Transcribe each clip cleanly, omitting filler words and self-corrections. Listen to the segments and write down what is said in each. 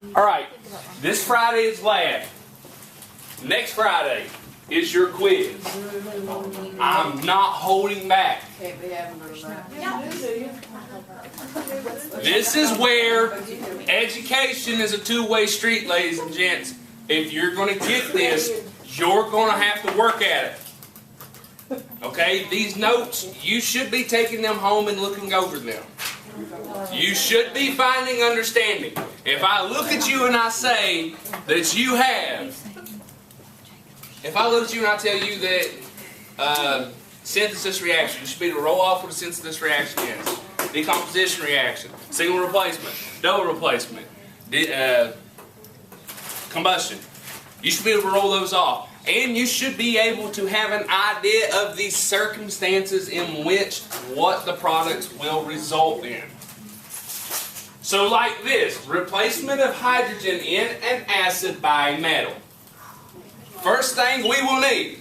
Alright, this Friday is lab. Next Friday is your quiz. I'm not holding back. This is where education is a two-way street, ladies and gents. If you're going to get this, you're going to have to work at it. Okay, these notes, you should be taking them home and looking over them. You should be finding understanding. If I look at you and I say that you have, if I look at you and I tell you that synthesis reaction, you should be able to roll off what a synthesis reaction is. Decomposition reaction, single replacement, double replacement, combustion. You should be able to roll those off. And you should be able to have an idea of the circumstances in which what the products will result in. So like this, replacement of hydrogen in an acid by a metal. First thing we will need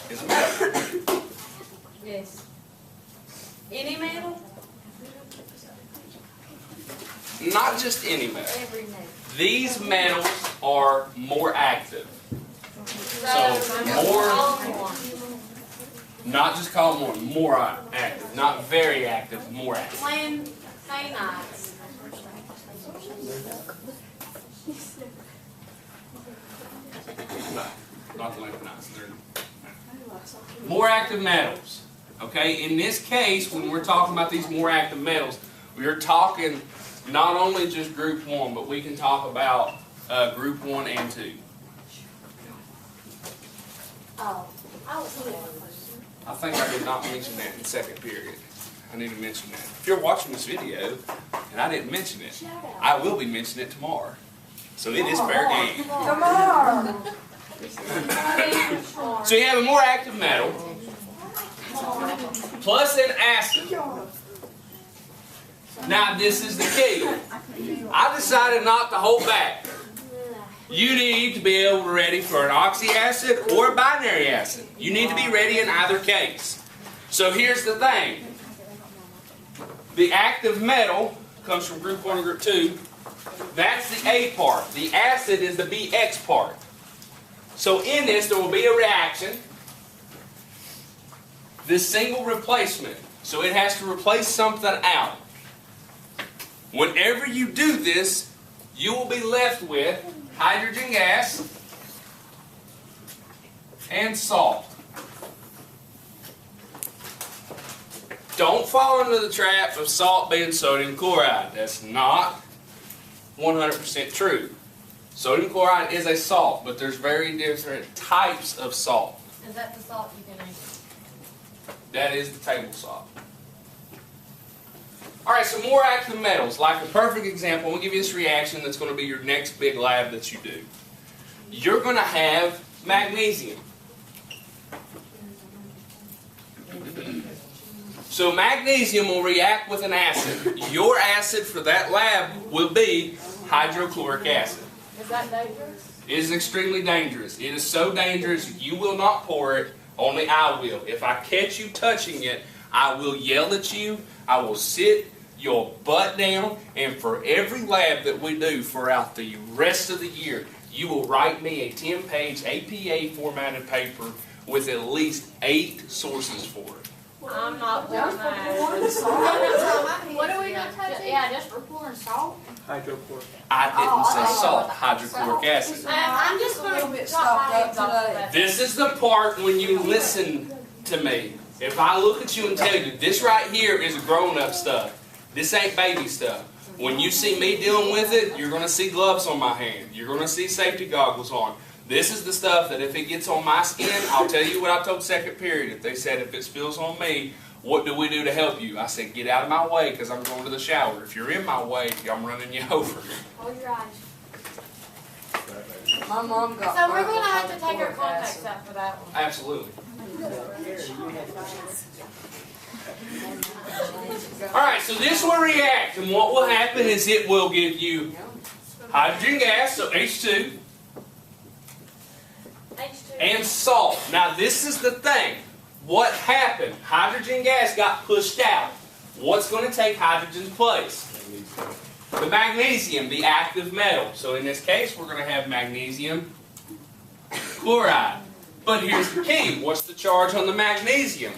is metal. Yes. Any metal? Not just any metal. Every metal. These metals are more active. So more, not just column one, more active. Not very active, more active. Planites. Not the lanthanides. More active metals. Okay, in this case, when we're talking about these more active metals, we're talking not only just group 1, but we can talk about group 1 and 2. Oh, I think I did not mention that in second period. I need to mention that. If you're watching this video and I didn't mention it, I will be mentioning it tomorrow. So it is fair game. tomorrow. So you have a more active metal plus an acid. Now this is the key. I decided not to hold back. You need to be able to be ready for an oxyacid or a binary acid. You need to be ready in either case. So here's the thing. The active metal comes from group 1 and group 2. That's the A part. The acid is the BX part. So in this there will be a reaction. This single replacement. So it has to replace something out. Whenever you do this, you will be left with hydrogen gas and salt. Don't fall into the trap of salt being sodium chloride. That's not 100% true. Sodium chloride is a salt, but there's very different types of salt. Is that the salt you can eat? That is the table salt. Alright, so more active metals. Like a perfect example, we'll give you this reaction that's going to be your next big lab that you do. You're going to have magnesium. So magnesium will react with an acid. Your acid for that lab will be hydrochloric acid. Is that dangerous? It is extremely dangerous. It is so dangerous you will not pour it, only I will. If I catch you touching it, I will yell at you, I will sit your butt down, and for every lab that we do throughout the rest of the year, you will write me a 10-page APA formatted paper with at least 8 sources for it. I'm not doing that. What are we going to touch? Yeah, just for pouring salt? Hydrochloric. I didn't say salt, hydrochloric acid. I'm just going to chop my heads off of that. This is the part when you listen to me. If I look at you and tell you, this right here is grown-up stuff. This ain't baby stuff. When you see me dealing with it, you're going to see gloves on my hand. You're going to see safety goggles on. This is the stuff that if it gets on my skin, I'll tell you what I told second period. If they said if it spills on me, what do we do to help you? I said, get out of my way because I'm going to the shower. If you're in my way, I'm running you over. Close your eyes. My mom got So we're going to have to take our contacts out for that one. Absolutely. Alright, so this will react, and what will happen is it will give you hydrogen gas, so H2, and salt. Now this is the thing. What happened? Hydrogen gas got pushed out. What's going to take hydrogen's place? The magnesium, the active metal. So in this case, we're going to have magnesium chloride. But here's the key. What's the charge on the magnesium?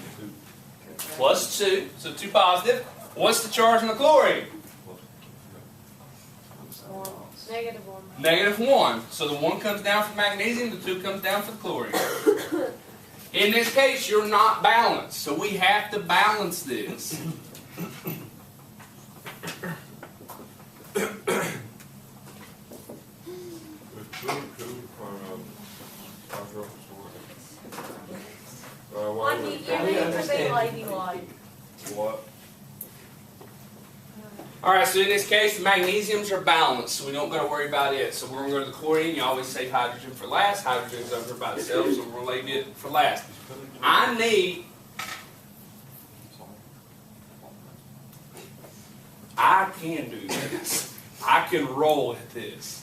+2, so 2 positive. What's the charge on the chlorine? -1. -1. So the 1 comes down for magnesium, the 2 comes down for the chlorine. In this case, you're not balanced, so we have to balance this. Why do you need to be ladylike? What? Alright, so in this case, the magnesiums are balanced, so we don't got to worry about it. So we're going to go to the chlorine. You always save hydrogen for last. Hydrogen's over by itself, so we're going to leave it for last. I can do this. I can roll at this.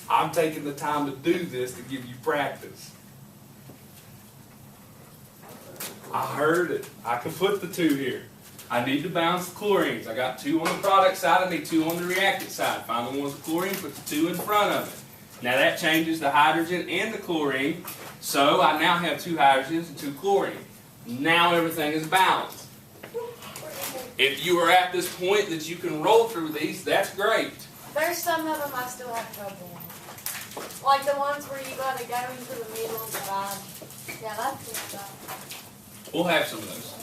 I'm taking the time to do this to give you practice. I heard it. I can put the 2 here. I need to balance the chlorines. I got 2 on the product side, I need 2 on the reactant side. Find the one with the chlorine, put the 2 in front of it. Now that changes the hydrogen and the chlorine, so I now have 2 hydrogens and 2 chlorine. Now everything is balanced. If you are at this point that you can roll through these, that's great. There's some of them I still have trouble with. Like the ones where you gotta go into the middle and divide. Yeah, that's good stuff. We'll have some of those.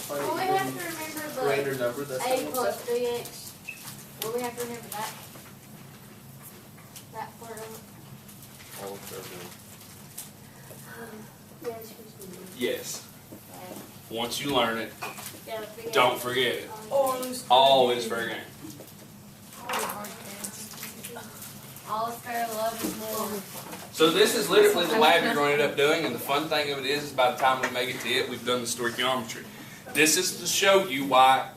Well, we have to remember Greater the number, that's A plus BX. Well, we have to remember that. That part of it. Yeah, it's supposed to be. Yes. Okay. Once you learn it, Yeah, the BX. don't forget it. All All is fair game. All is fair, love is more. So this is literally the lab you're going to end up doing, and the fun thing of it is by the time we make it to it, we've done the stoichiometry. This is to show you why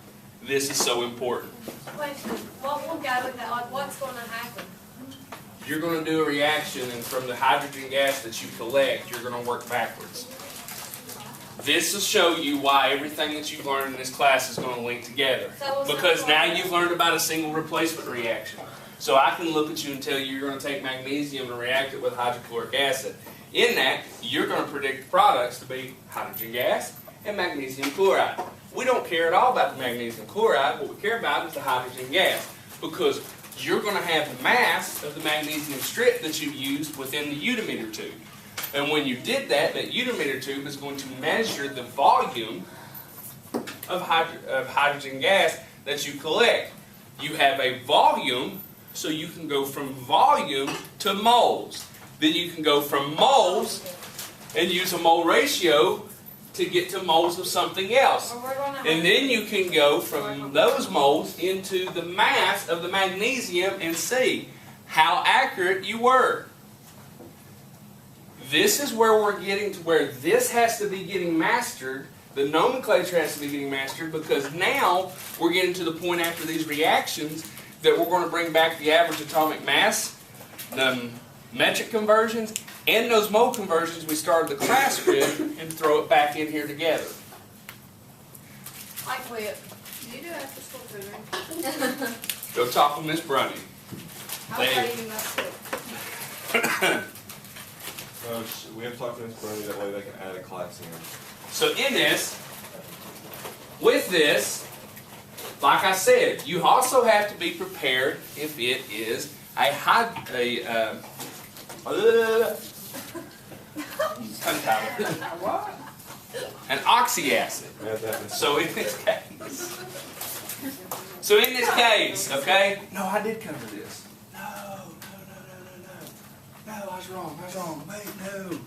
this is so important. Question, what will go with that? Like, what's gonna happen? You're going to do a reaction, and from the hydrogen gas that you collect, you're going to work backwards. This will show you why everything that you've learned in this class is going to link together. So Because now you've learned about a single replacement reaction. So I can look at you and tell you you're going to take magnesium and react it with hydrochloric acid. In that, you're going to predict the products to be hydrogen gas and magnesium chloride. We don't care at all about the magnesium chloride. What we care about is the hydrogen gas. Because you're going to have the mass of the magnesium strip that you used within the Utimeter tube. And when you did that, that Utimeter tube is going to measure the volume of hydrogen gas that you collect. You have a volume, so you can go from volume to moles. Then you can go from moles and use a mole ratio to get to moles of something else. And then you can go from those moles into the mass of the magnesium and see how accurate you were. This is where we're getting to where this has to be getting mastered. The nomenclature has to be getting mastered, because now we're getting to the point after these reactions that we're going to bring back the average atomic mass, the metric conversions, and those mole conversions we started the class with, and throw it back in here together. I quit. You do after school tutoring. Go talk with Miss Brunny. I'll pay you my quit. We have to talk to Miss Brody, that way they can add a class in. So in this, with this, like I said, you also have to be prepared if it is an oxyacid. So in this case, okay? No, I did cover this. No, I was wrong. Wait, no.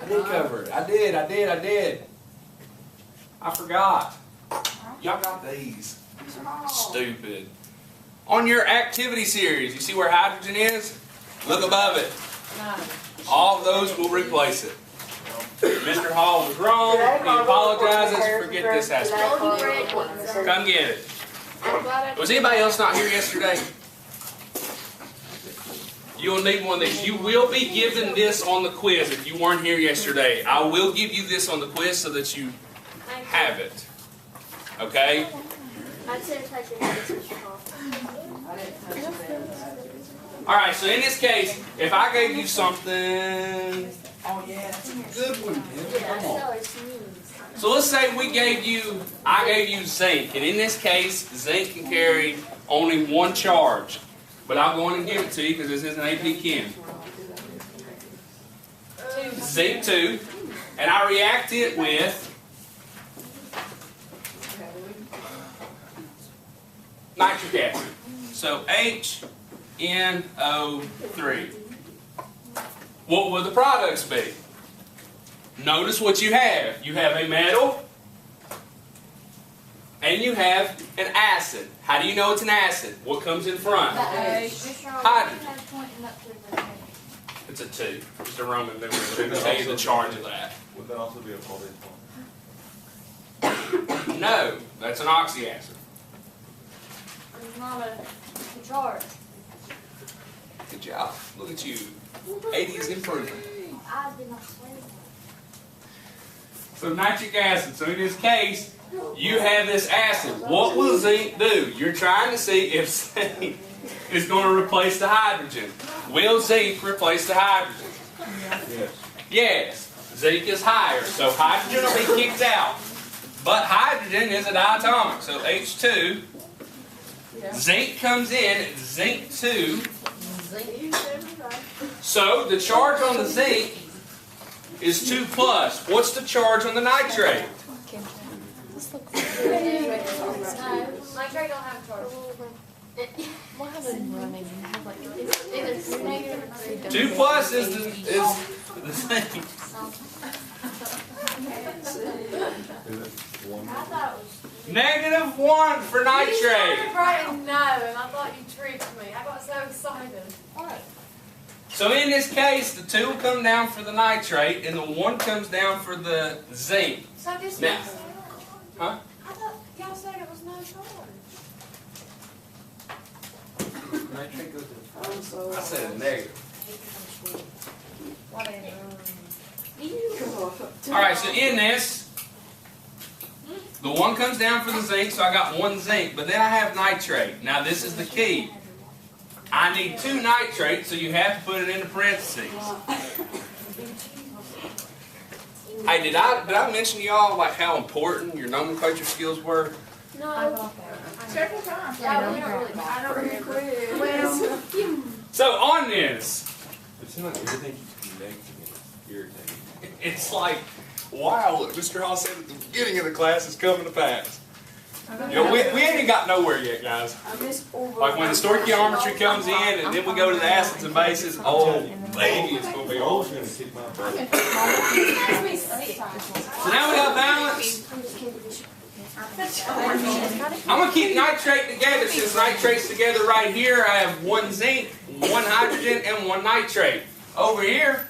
I did cover it. I did. I forgot. Y'all got these. Stupid. On your activity series, you see where hydrogen is? Look above it. All of those will replace it. Mr. Hall was wrong. He apologizes. Forget this aspect. Come get it. Was anybody else not here yesterday? You'll need one of these. You will be given this on the quiz if you weren't here yesterday. I will give you this on the quiz so that you have it. Okay? I'd say take your hands off. All right, so in this case, if I gave you something, Good one, Kevin. Come on. so let's say I gave you zinc, and in this case, zinc can carry only one charge. But I'll go in and give it to you because this is an AP Chem. Zinc 2, and I react it with nitric acid. So HNO3. What will the products be? Notice what you have. You have a metal and you have an acid. How do you know it's an acid? What comes in front? Hydrogen. It's a 2. Just a Roman numeral. Let me tell you the charge of that. Would that also be a polyethylene? No, that's an oxyacid. It's not a charge. Good job. Look at you. 80s improvement. I did not say that. So nitric acid. So in this case, you have this acid. What will zinc do? You're trying to see if zinc is going to replace the hydrogen. Will zinc replace the hydrogen? Yes. Yes. Zinc is higher, so hydrogen will be kicked out. But hydrogen is a diatomic, so H2. Zinc comes in, zinc 2. So the charge on the zinc is 2 plus. What's the charge on the nitrate? Nitrate don't have a charge. It's negative or 2 plus is the zinc. Is it one? I thought it was. -1 for You nitrate. started writing no, and I thought you tricked me. I got so excited. So in this case, the 2 will come down for the nitrate, and the 1 comes down for the zinc. So this Now- was. Huh? I thought y'all said it was no charge. I said negative. Alright, so in this, the 1 comes down for the zinc, so I got 1 zinc, but then I have nitrate. Now this is the key. I need 2 nitrates, so you have to put it into parentheses. Hey, did I mention to y'all like how important your nomenclature skills were? No. Several times. Yeah, we don't really I don't remember. Well, So on this, It seems like everything keeps connecting and it's irritating. it's like, wow, what Mr. Hall said at the beginning of the class is coming to pass. You know, we ain't got nowhere yet, guys. Like when the stoichiometry comes in and then we go to the acids and bases, oh, baby, it's going to be Joel's over. gonna kick my butt. So now we got balance. I'm going to keep nitrate together. Since nitrate's together right here, I have 1 zinc, 1 hydrogen, and 1 nitrate. Over here,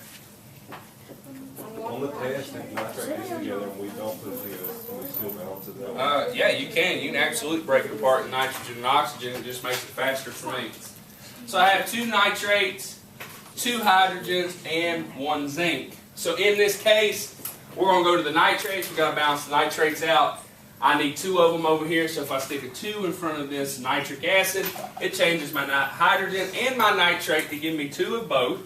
On the test, if nitrate gets together and we don't put it together, can we still balance it that way? yeah, you can. You can absolutely break it apart in nitrogen and oxygen. It just makes it faster for me. So I have 2 nitrates, 2 hydrogens, and 1 zinc. So in this case, we're going to go to the nitrates. We've got to balance the nitrates out. I need 2 of them over here, so if I stick a 2 in front of this nitric acid, it changes my hydrogen and my nitrate to give me 2 of both.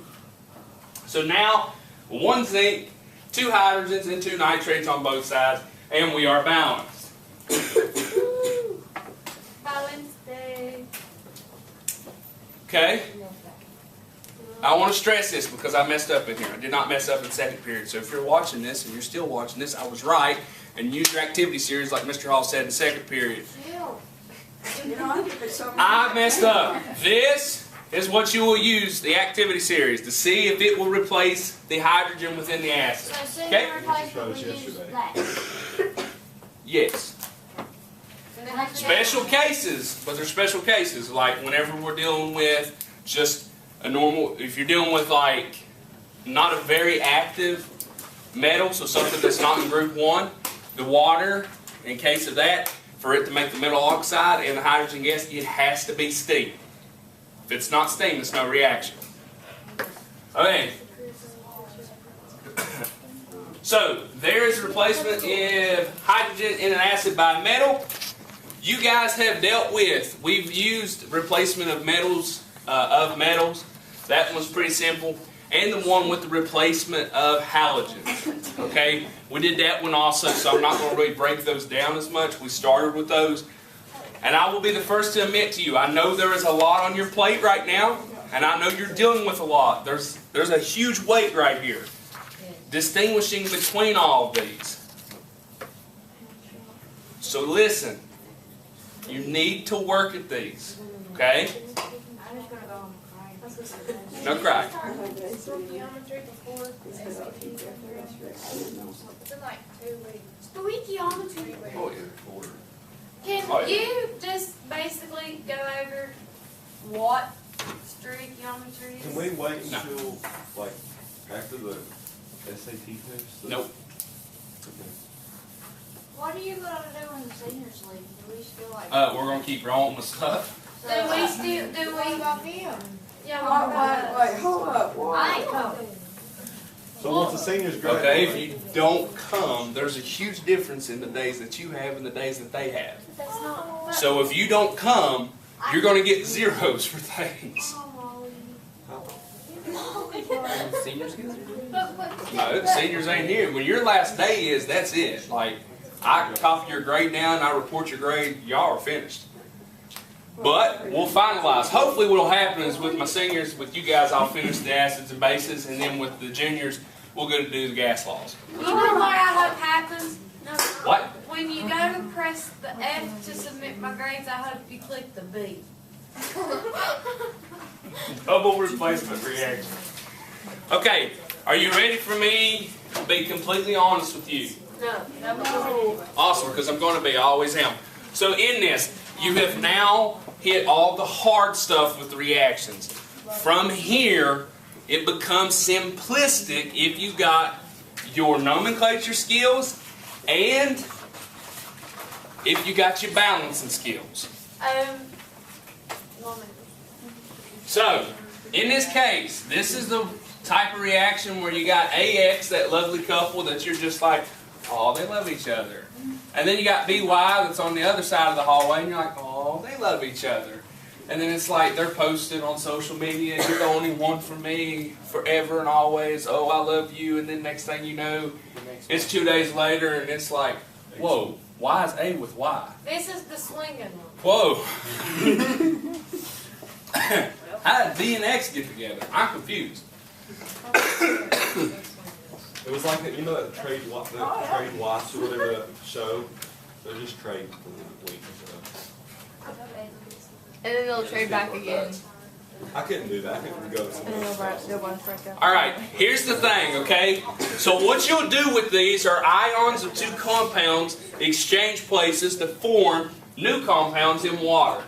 So now, 1 zinc, 2 hydrogens, and 2 nitrates on both sides, and we are balanced. Balance day. Okay? I want to stress this because I messed up in here. I did not mess up in second period. So if you're watching this and you're still watching this, I was right. And use your activity series like Mr. Hall said in second period. I messed up. This is what you will use the activity series to see if it will replace the hydrogen within the acid. So send Okay? the replacement, we use that. Yes. Special cases, but they're special cases. Like whenever we're dealing with just a normal, if you're dealing with like not a very active metal, so something that's not in group 1, the water, in case of that, for it to make the metal oxide and the hydrogen gas, it has to be steam. If it's not steam, it's no reaction. Okay. So, there is a replacement of hydrogen in an acid by metal. you guys have dealt with. We've used replacement of metals. That one was pretty simple. And the one with the replacement of halogens. Okay? We did that one also, so I'm not going to really break those down as much. We started with those. And I will be the first to admit to you, I know there is a lot on your plate right now, and I know you're dealing with a lot. There's a huge weight right here, distinguishing between all of these. So listen, you need to work at these, okay? No cry. Geometry before SAT. It's in like 2 weeks. Stoichiometry. Oh, yeah. Can Oh, yeah. you just basically go over what stoichiometry is? Can we wait until, like, after the SAT test? Nope. Okay. What are you gonna do in the seniors league? Do we still like? We're going to keep rolling with stuff. Do we still, What about them? yeah, Wait, hold up, what? I ain't coming. So once the seniors graduate. Okay, if you don't come, there's a huge difference in the days that you have and the days that they have. That's not. So if you don't come, you're going to get zeros for things. Seniors get it? No, the seniors ain't here. When your last day is, that's it. Like, I copy your grade down, I report your grade, y'all are finished. But we'll finalize. Hopefully what'll happen is with my seniors, with you guys, I'll finish the acids and bases, and then with the juniors, we'll go to do the gas laws. You know what I hope happens? No. What? When you go to press the F to submit my grades, I hope you click the B. Double replacement reaction. Okay, are you ready for me to be completely honest with you? No. Awesome, because I'm going to be. I always am. So in this, you have now hit all the hard stuff with the reactions. From here, it becomes simplistic if you got your nomenclature skills and if you got your balancing skills. Woman. So, in this case, this is the type of reaction where you got AX, that lovely couple that you're just like, oh, they love each other. And then you got BY that's on the other side of the hallway and you're like, oh, they love each other. And then it's like they're posted on social media, you're the only one for me forever and always, oh, I love you. And then next thing you know, it's 2 days later and it's like, whoa, why is A with Y? This is the swinging one. Whoa. How did B and X get together? I'm confused. It was like, you know that trade watch or whatever that show? They're just trading for the week or so. And then they'll trade back again. I couldn't do that. I couldn't go to some Alright, here's the thing, okay? So what you'll do with these are ions of two compounds exchange places to form new compounds in water.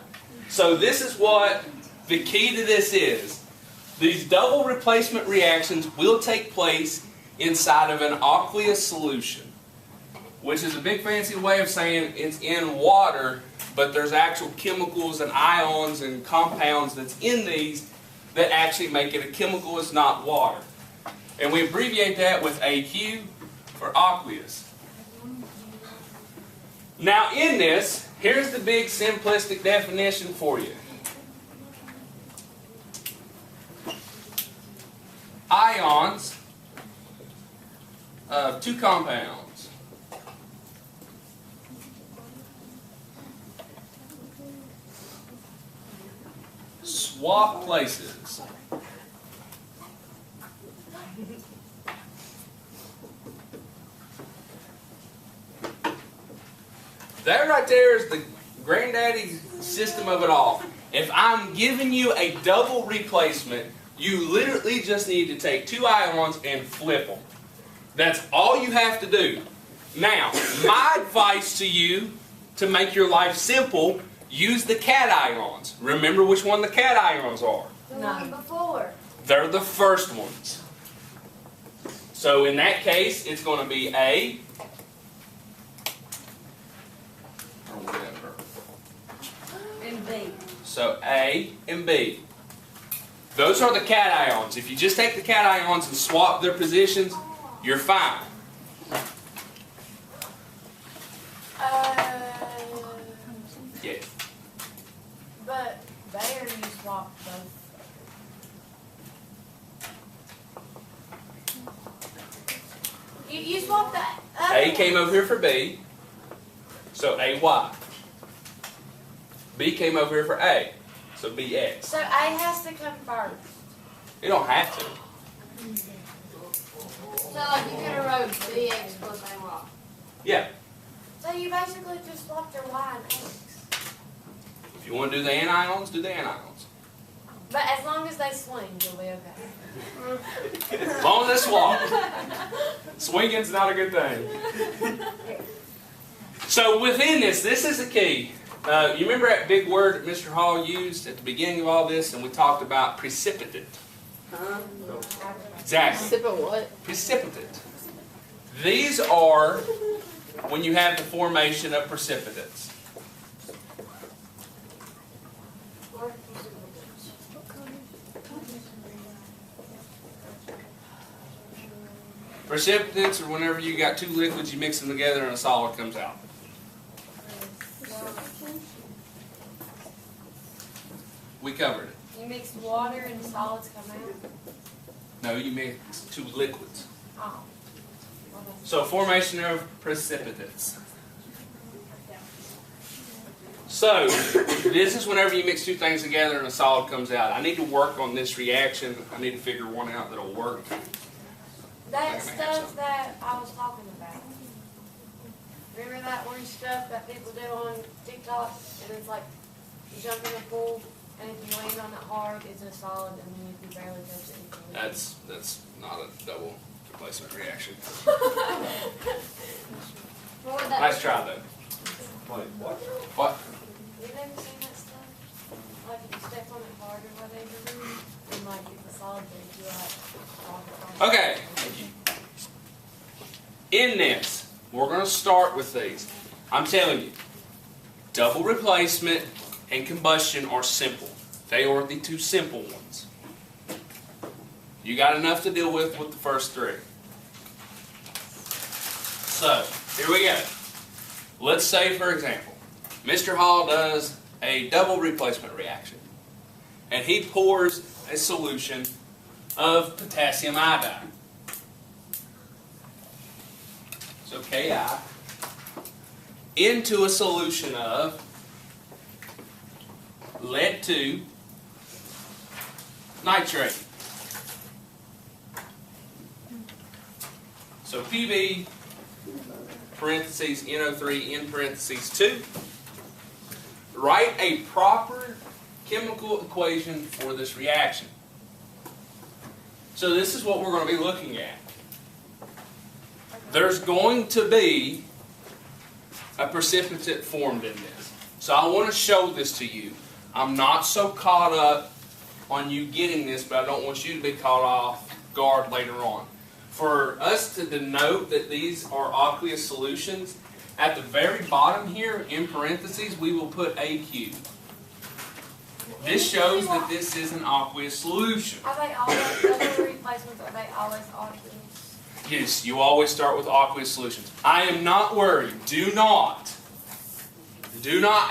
So this is what the key to this is. These double replacement reactions will take place inside of an aqueous solution, which is a big fancy way of saying it's in water, but there's actual chemicals and ions and compounds that's in these that actually make it a chemical. It's not water. And we abbreviate that with AQ for aqueous. Now in this, here's the big simplistic definition for you. Ions of two compounds swap places. That right there is the granddaddy system of it all. If I'm giving you a double replacement, you literally just need to take two ions and flip them. That's all you have to do. Now, my advice to you to make your life simple, use the cations. Remember which one the cations are. The one before. They're the first ones. So in that case, it's going to be A or whatever. And B. So A and B. Those are the cations. If you just take the cations and swap their positions, you're fine. there you swap both. You swap that. A came over here for B, so AY. B came over here for A, so BX. So A has to come first. You don't have to. So like you could have wrote BX plus AY. Yeah. So you basically just swapped your Y and X. If you want to do the anions, do the anions. But as long as they swing, you'll be okay. As long as they swap. Swinging's not a good thing. So within this is the key. You remember that big word that Mr. Hall used at the beginning of all this, and we talked about precipitate. Exactly. Sip of what? Precipitate. These are when you have the formation of precipitates. Precipitates are whenever you got two liquids, you mix them together and a solid comes out. We covered it. You mix water and solids come out. No, you mix two liquids. Oh. So formation of precipitates. So this is whenever you mix two things together and a solid comes out. I need to work on this reaction. I need to figure one out that'll work. That stuff that I was talking about. Remember that orange stuff that people do on TikTok? And it's like you jump in a pool, and if you land on it hard, it's a solid, and then you can barely touch it. That's not a double replacement reaction. What would that Nice try though. Wait, what? What? You never seen that stuff? Like if you step on it hard or whatever, and like it's a solid, but if you like Okay. In this, we're going to start with these. I'm telling you, double replacement and combustion are simple. They are the two simple ones. You got enough to deal with the first three. So, here we go. Let's say, for example, Mr. Hall does a double replacement reaction. And he pours a solution of potassium iodide. So Ki into a solution of lead 2 nitrate. So Pb parentheses NO3 in parentheses 2. Write a proper chemical equation for this reaction. So this is what we're going to be looking at. There's going to be a precipitate formed in this. So I want to show this to you. I'm not so caught up on you getting this, but I don't want you to be caught off guard later on. For us to denote that these are aqueous solutions, at the very bottom here, in parentheses, we will put AQ. This shows that this is an aqueous solution. Are they always double replacements? Are they always aqueous? Yes, you always start with aqueous solutions. I am not worried. Do not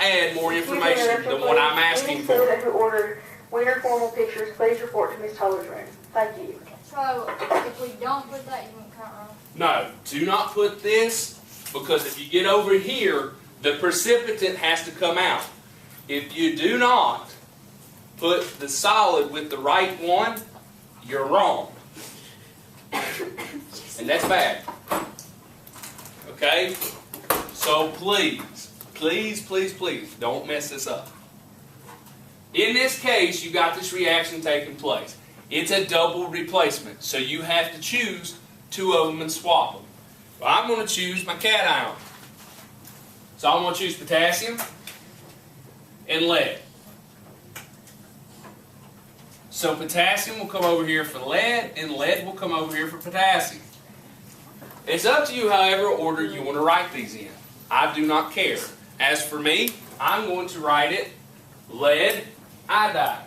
add more information than what I'm asking for. Who ordered winter formal pictures, please report to Ms. Toller's room. Thank you. So if we don't put that, you won't count wrong. No, do not put this, because if you get over here, the precipitate has to come out. If you do not put the solid with the right one, you're wrong. And that's bad. Okay? So please, don't mess this up. In this case, you got this reaction taking place. It's a double replacement, so you have to choose two of them and swap them. Well, I'm going to choose my cation. So I'm going to choose potassium and lead. So potassium will come over here for lead, and lead will come over here for potassium. It's up to you however order you want to write these in. I do not care. As for me, I'm going to write it lead iodide.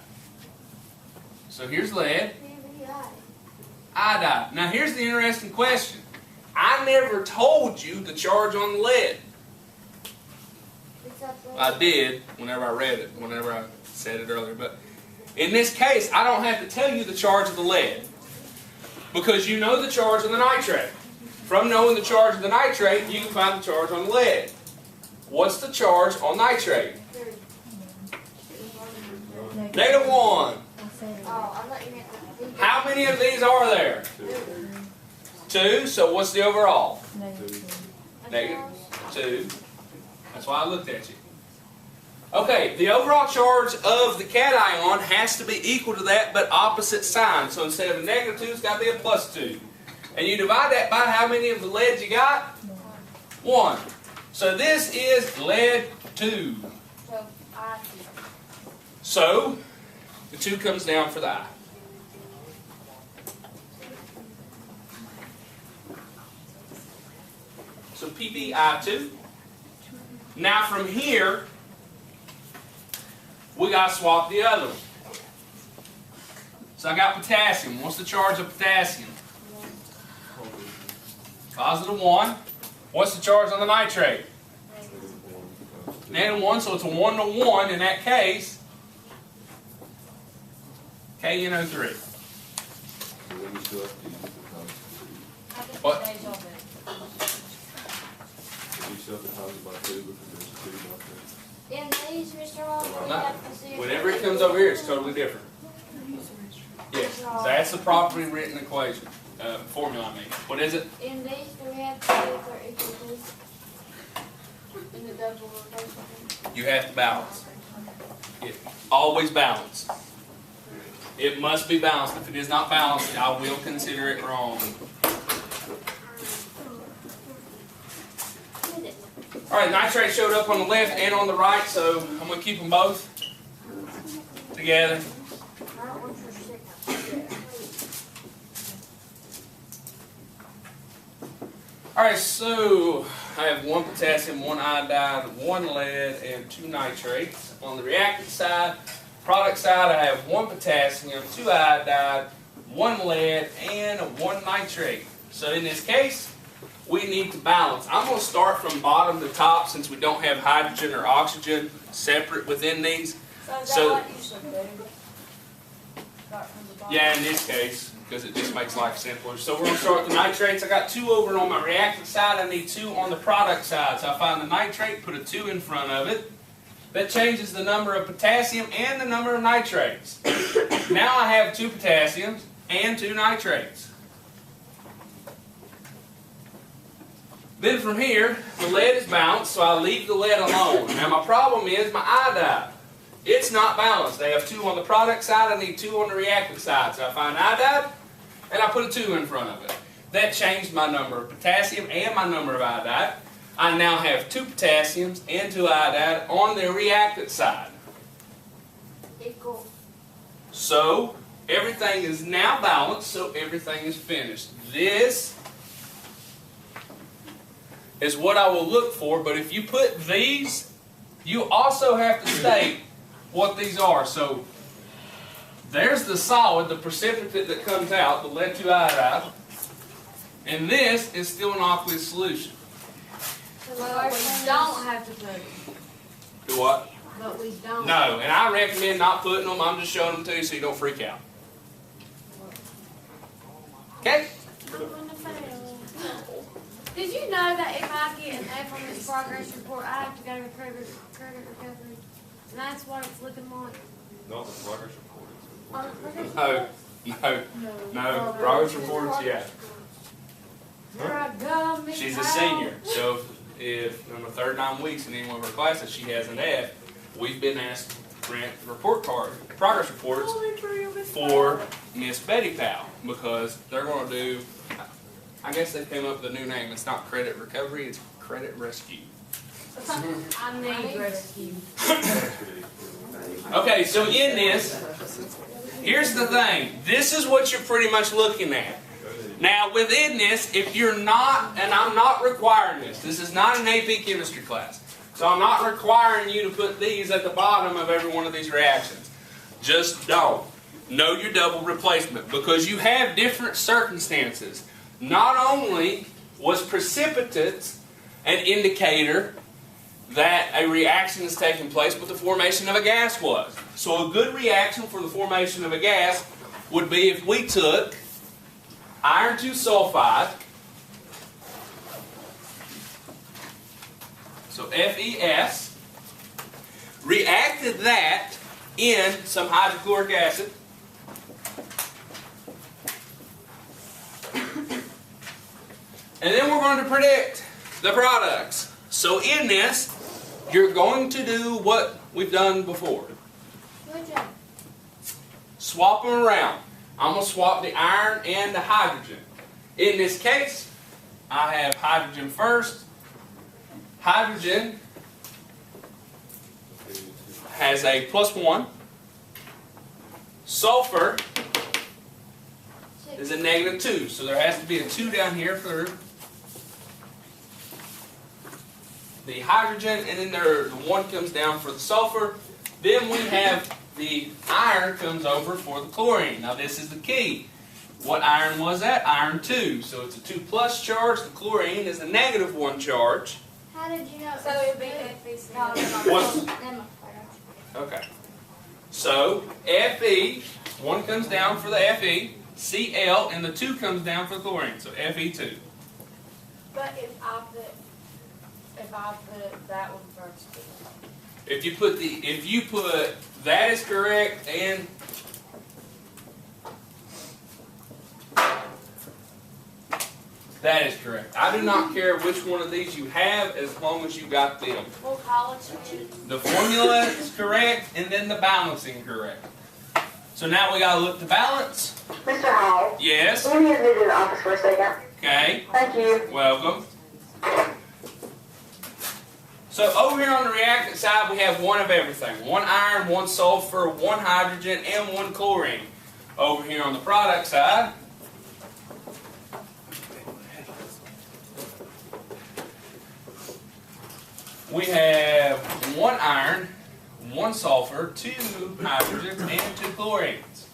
So here's lead iodide. Now here's the interesting question. I never told you the charge on the lead. It's I did whenever I read it, whenever I said it earlier. But in this case, I don't have to tell you the charge of the lead because you know the charge of the nitrate. From knowing the charge of the nitrate, you can find the charge on the lead. What's the charge on nitrate? -1. Oh, I thought you meant the. How many of these are there? 2. So what's the overall? -2. That's why I looked at you. Okay, the overall charge of the cation has to be equal to that, but opposite sign. So instead of a -2, it's got to be a +2. And you divide that by how many of the leads you got? 1. So this is lead 2. So, I. So the 2 comes down for the I. So PbI2. Now from here, we got to swap the other one. So I got potassium. What's the charge of potassium? +1. What's the charge on the nitrate? -1, so it's a 1-to-1 in that case. KNO3. What? In these, Mr. Hall, we No. have to see. Whenever it comes over here, it's totally different. Yes, that's the properly written equation. Formula, I mean. What is it? In these, do we have to see if they're equal to? In the double rotation? You have to balance. Always balance. It must be balanced. If it is not balanced, I will consider it wrong. Alright, nitrate showed up on the left and on the right, so I'm going to keep them both together. I don't want your signal. Alright, so I have 1 potassium, 1 iodide, 1 lead, and 2 nitrates. On the reactant side, product side, I have 1 potassium, 2 iodide, 1 lead, and 1 nitrate. So in this case, we need to balance. I'm going to start from bottom to top since we don't have hydrogen or oxygen separate within these. So is that So- what you should do? Start from the bottom? Yeah, in this case, because it just makes life simpler. So we're going to start with the nitrates. I got 2 over on my reactant side. I need 2 on the product side. So I find the nitrate, put a 2 in front of it. That changes the number of potassium and the number of nitrates. Now I have 2 potassiums and 2 nitrates. Then from here, the lead is balanced, so I leave the lead alone. Now my problem is my iodide. It's not balanced. I have 2 on the product side, I need 2 on the reactant side. So I find iodide, and I put a 2 in front of it. That changed my number of potassium and my number of iodide. I now have 2 potassiums and 2 iodide on the reactant side. Equal. So everything is now balanced, so everything is finished. This is what I will look for, but if you put these, you also have to state what these are. So there's the solid, the precipitate that comes out, the lead 2 iodide, and this is still an aqueous solution. But we don't have to put it. Do what? But we don't. No, and I recommend not putting them. I'm just showing them to you so you don't freak out. Okay? I'm gonna fail. Did you know that if I get an F on this progress report, I have to go to credit recovery? And that's what it's looking like. Not the progress report. On the progress No, report? no. Progress reports, yeah. Here I go, Miss She's a Howell. senior, so if in the third 9 weeks in any one of her classes she has an F, we've been asked to print report card, progress reports for Miss Betty Powell because they're going to do, I guess they came up with a new name. It's not credit recovery, it's credit rescue. I need rescue. Okay, so in this, here's the thing. This is what you're pretty much looking at. Now, within this, if you're not, and I'm not requiring this is not an AP chemistry class, so I'm not requiring you to put these at the bottom of every one of these reactions. Just don't. Know your double replacement, because you have different circumstances. Not only was precipitates an indicator that a reaction is taking place with the formation of a gas was. So a good reaction for the formation of a gas would be if we took iron 2 sulfide, so FeS, reacted that in some hydrochloric acid, and then we're going to predict the products. So in this, you're going to do what we've done before. Good job. Swap them around. I'm going to swap the iron and the hydrogen. In this case, I have hydrogen first. Hydrogen has a +1. Sulfur is a -2. So there has to be a 2 down here for the hydrogen, and then the 1 comes down for the sulfur. Then we have the iron comes over for the chlorine. Now this is the key. What iron was that? Iron 2. So it's a 2+ charge. The chlorine is a -1 charge. How did you know? So it would be FeC. Okay. So Fe, 1 comes down for the Fe, Cl, and the 2 comes down for the chlorine. So Fe2. But if I put that one first. If you put that is correct, and that is correct. I do not care which one of these you have as long as you got them. We'll call it The formula is correct, and then the balancing correct. So now we got to look to balance. Mr. Hall, Yes. can you visit the office for a second? Okay. Thank you. Welcome. So over here on the reactant side, we have 1 of everything. 1 iron, 1 sulfur, 1 hydrogen, and 1 chlorine. Over here on the product side, we have 1 iron, 1 sulfur, 2 hydrogens, and 2 chlorines.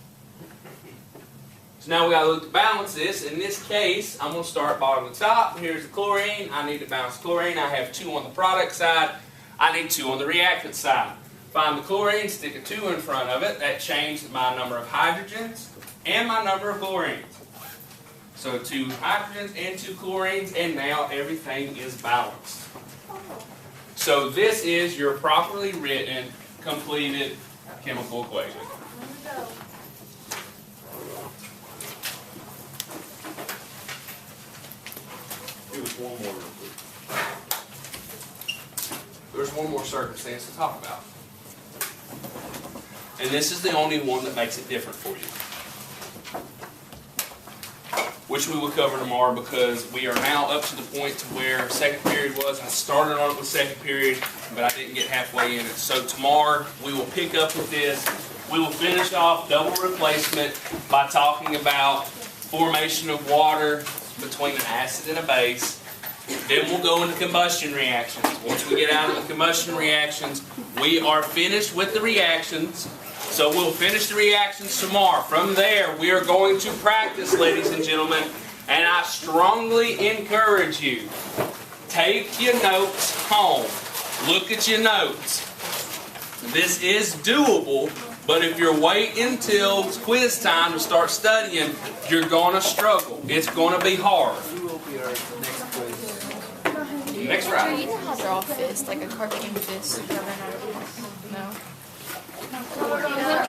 So now we got to look to balance this. In this case, I'm going to start bottom to top. Here's the chlorine. I need to balance chlorine. I have 2 on the product side. I need 2 on the reactant side. Find the chlorine, stick a 2 in front of it. That changed my number of hydrogens and my number of chlorines. So 2 hydrogens and 2 chlorines, and now everything is balanced. So this is your properly written, completed chemical equation. One more real quick. There's one more circumstance to talk about. And this is the only one that makes it different for you. Which we will cover tomorrow, because we are now up to the point to where second period was. I started on it with second period, but I didn't get halfway in it. So tomorrow we will pick up with this. We will finish off double replacement by talking about formation of water between an acid and a base. Then we'll go into combustion reactions. Once we get out of the combustion reactions, we are finished with the reactions. So we'll finish the reactions tomorrow. From there, we are going to practice, ladies and gentlemen, and I strongly encourage you, take your notes home. Look at your notes. This is doable, but if you're waiting until quiz time to start studying, you're going to struggle. It's going to be hard. Who will be our next quiz? Next round. Do you know how to draw a fist, like a cartoon fist? No.